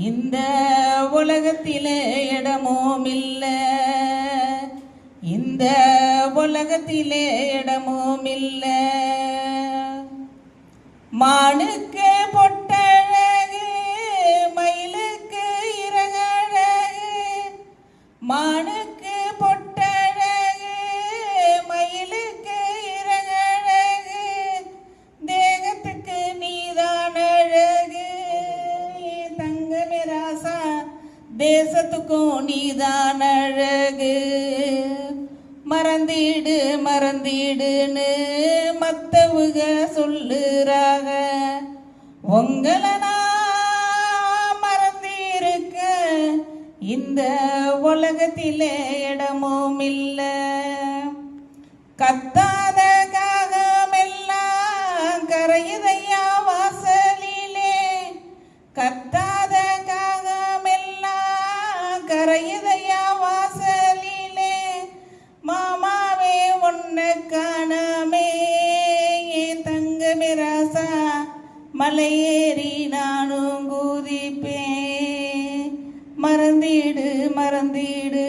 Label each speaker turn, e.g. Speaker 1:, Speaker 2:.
Speaker 1: இந்த உலகத்திலே இடமும் இல்லை, இந்த உலகத்திலே இடமும் இல்லை. மானுக்கு பொட்டழகு, மயிலுக்கு இறகழகு. மானுக்கு பொட்டழகு, மயிலுக்கு இறகழகு. தேகத்துக்கு நீதான் அழகு தங்கமே ராசா, தேசத்துக்கும் நீதான் அழகு. மறந்திடு மறந்திடுன்னு மத்தவுக சொல்லுறாக, உங்களை நான் மறந்திருக்க இந்த உலகத்திலே இடமும் இல்லை. கத்தாத காகமெல்லாம் கரையுதையா வாசலிலே, கத்தாத காகமெல்லாம் கரையுதையா வாசலிலே. மாமாவே உன்னை காணாமே தங்கமே ராசா, மலையேறி நானும் குதிப்பேன். மறந்திடு மறந்திடு